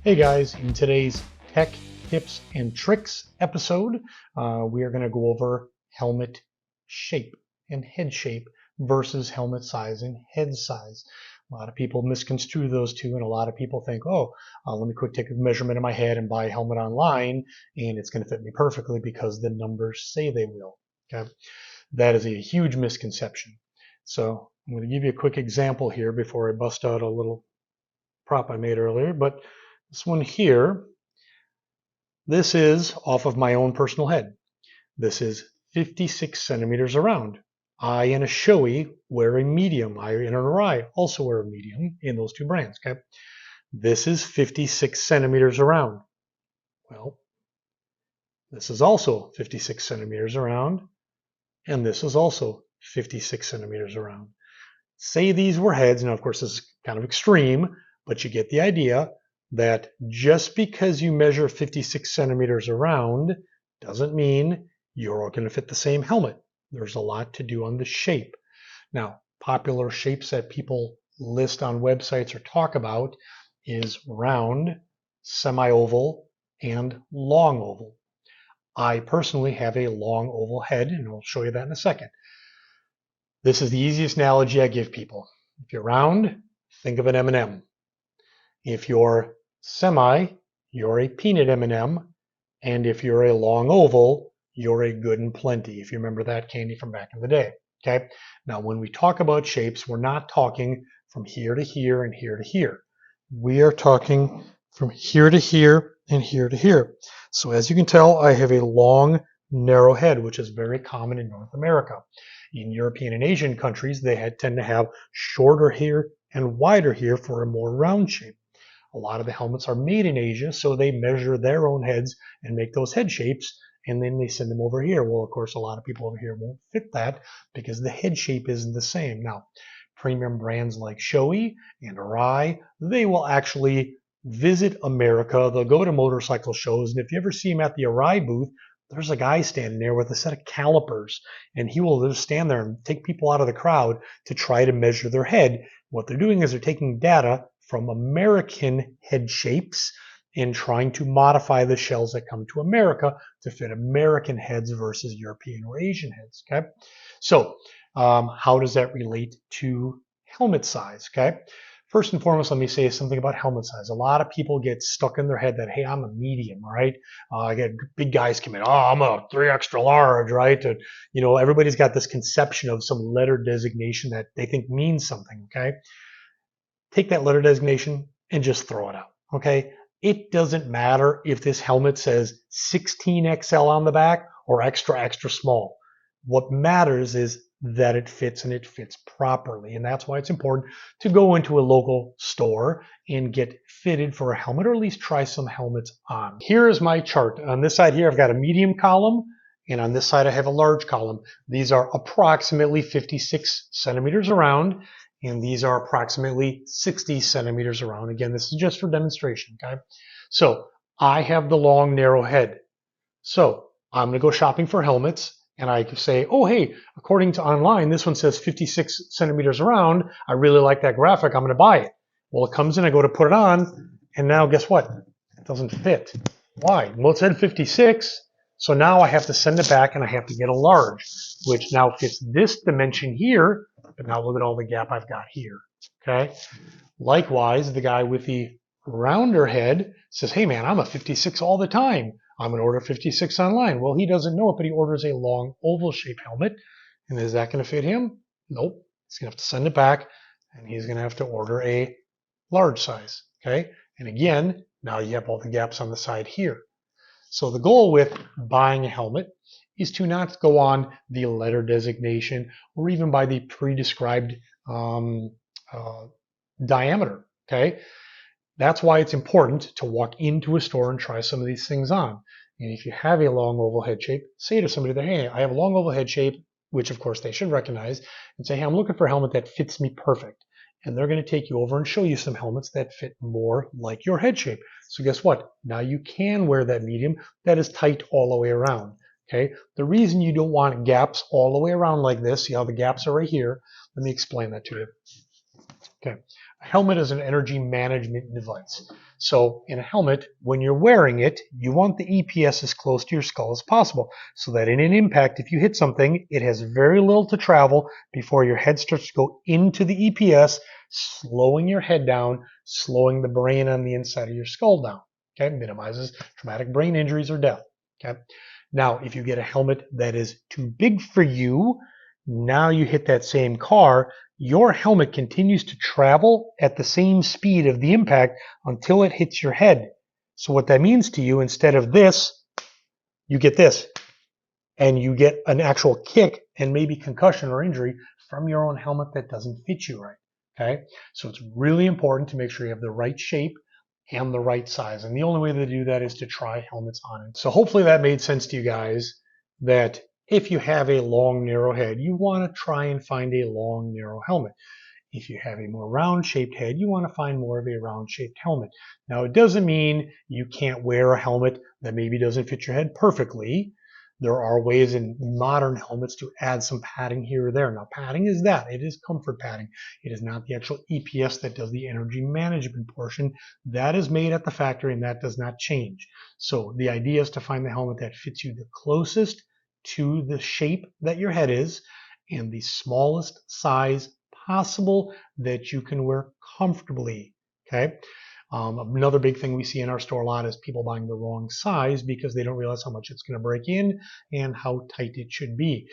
Hey guys, in today's Tech Tips and Tricks episode, we are going to go over helmet shape and head shape versus helmet size and head size. A lot of people misconstrue those two, and a lot of people think, oh, let me quick take a measurement of my head and buy a helmet online, and it's going to fit me perfectly because the numbers say they will. Okay, that is a huge misconception. So I'm going to give you a quick example here before I bust out a little prop I made earlier, but this one here, this is off of my own personal head. This is 56 centimeters around. I and a Shoei wear a medium. I and an Arai also wear a medium in those two brands. Okay, this is 56 centimeters around. Well, this is also 56 centimeters around, and this is also 56 centimeters around. Say these were heads. Now, of course, this is kind of extreme, but you get the idea that just because you measure 56 centimeters around doesn't mean you're going to fit the same helmet. There's a lot to do on the shape. Now, popular shapes that people list on websites or talk about is round, semi-oval, and long oval. I personally have a long oval head, and I'll show you that in a second. This is the easiest analogy I give people. If you're round, think of an M&M. If you're semi, you're a peanut M&M. And if you're a long oval, you're a Good and Plenty, if you remember that candy from back in the day. Okay. Now, when we talk about shapes, we're not talking from here to here and here to here. We are talking from here to here and here to here. So as you can tell, I have a long, narrow head, which is very common in North America. In European and Asian countries, they tend to have shorter here and wider here for a more round shape. A lot of the helmets are made in Asia, so they measure their own heads and make those head shapes, and then they send them over here. Well, of course, a lot of people over here won't fit that because the head shape isn't the same. Now, premium brands like Shoei and Arai, they will actually visit America. They'll go to motorcycle shows, and if you ever see them at the Arai booth, there's a guy standing there with a set of calipers, and he will just stand there and take people out of the crowd to try to measure their head. What they're doing is they're taking data from American head shapes and trying to modify the shells that come to America to fit American heads versus European or Asian heads. Okay, so how does that relate to helmet size? Okay, first and foremost, let me say something about helmet size. A lot of people get stuck in their head that, hey, I'm a medium, right? I get big guys come in, oh, I'm a 3 extra large, right? And, you know, everybody's got this conception of some letter designation that they think means something. Okay, take that letter designation and just throw it out. Okay, it doesn't matter if this helmet says 16XL on the back or extra, extra small. What matters is that it fits and it fits properly. And that's why it's important to go into a local store and get fitted for a helmet, or at least try some helmets on. Here is my chart. On this side here, I've got a medium column, and on this side, I have a large column. These are approximately 56 centimeters around, and these are approximately 60 centimeters around. Again, this is just for demonstration, okay? So I have the long, narrow head. So I'm gonna go shopping for helmets, and I can say, oh, hey, according to online, this one says 56 centimeters around. I really like that graphic, I'm gonna buy it. Well, it comes in, I go to put it on, and now guess what? It doesn't fit. Why? Well, it said 56, so now I have to send it back and I have to get a large, which now fits this dimension here, but now look at all the gap I've got here, okay? Likewise, the guy with the rounder head says, hey man, I'm a 56 all the time. I'm gonna order 56 online. Well, he doesn't know it, but he orders a long oval shaped helmet. And is that gonna fit him? Nope. He's gonna have to send it back, and he's gonna have to order a large size, okay? And again, now you have all the gaps on the side here. So the goal with buying a helmet is to not go on the letter designation or even by the pre-described diameter, okay? That's why it's important to walk into a store and try some of these things on. And if you have a long oval head shape, say to somebody that, hey, I have a long oval head shape, which of course they should recognize, and say, hey, I'm looking for a helmet that fits me perfect. And they're going to take you over and show you some helmets that fit more like your head shape. So guess what? Now you can wear that medium that is tight all the way around. Okay. The reason you don't want gaps all the way around like this, see how the gaps are right here? Let me explain that to you. Okay. A helmet is an energy management device. So in a helmet, when you're wearing it, you want the EPS as close to your skull as possible so that in an impact, if you hit something, it has very little to travel before your head starts to go into the EPS, slowing your head down, slowing the brain on the inside of your skull down. Okay, minimizes traumatic brain injuries or death. Okay. Now, if you get a helmet that is too big for you, now you hit that same car, your helmet continues to travel at the same speed of the impact until it hits your head. So what that means to you, instead of this, you get this, and you get an actual kick and maybe concussion or injury from your own helmet that doesn't fit you right. Okay, so it's really important to make sure you have the right shape and the right size. And the only way to do that is to try helmets on it. So hopefully that made sense to you guys, that if you have a long, narrow head, you want to try and find a long, narrow helmet. If you have a more round-shaped head, you want to find more of a round-shaped helmet. Now, it doesn't mean you can't wear a helmet that maybe doesn't fit your head perfectly. There are ways in modern helmets to add some padding here or there. Now, padding is that. It is comfort padding. It is not the actual EPS that does the energy management portion. That is made at the factory, and that does not change. So the idea is to find the helmet that fits you the closest to the shape that your head is and the smallest size possible that you can wear comfortably. Okay. Another big thing we see in our store a lot is people buying the wrong size because they don't realize how much it's going to break in and how tight it should be.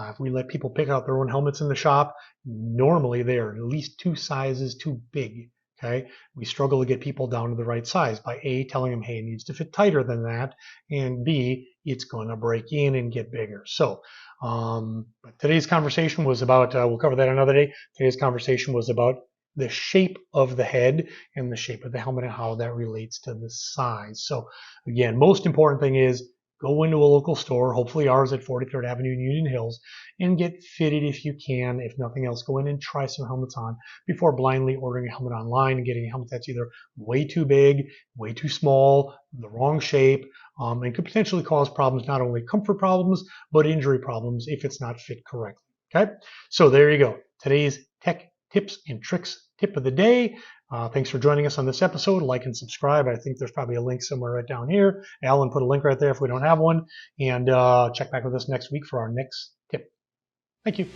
If we let people pick out their own helmets in the shop, normally they are at least 2 sizes too big. Okay, we struggle to get people down to the right size by A, telling them, hey, it needs to fit tighter than that, and B, it's going to break in and get bigger. So but today's conversation was about, we'll cover that another day. Today's conversation was about the shape of the head and the shape of the helmet and how that relates to the size. So again, most important thing is go into a local store, hopefully ours at 43rd Avenue in Union Hills, and get fitted if you can. If nothing else, go in and try some helmets on before blindly ordering a helmet online and getting a helmet that's either way too big, way too small, the wrong shape, and could potentially cause problems, not only comfort problems, but injury problems if it's not fit correctly. Okay, so there you go. Today's tech tips and tricks tip of the day. Thanks for joining us on this episode. Like and subscribe. I think there's probably a link somewhere right down here. Alan put a link right there if we don't have one. And check back with us next week for our next tip. Thank you.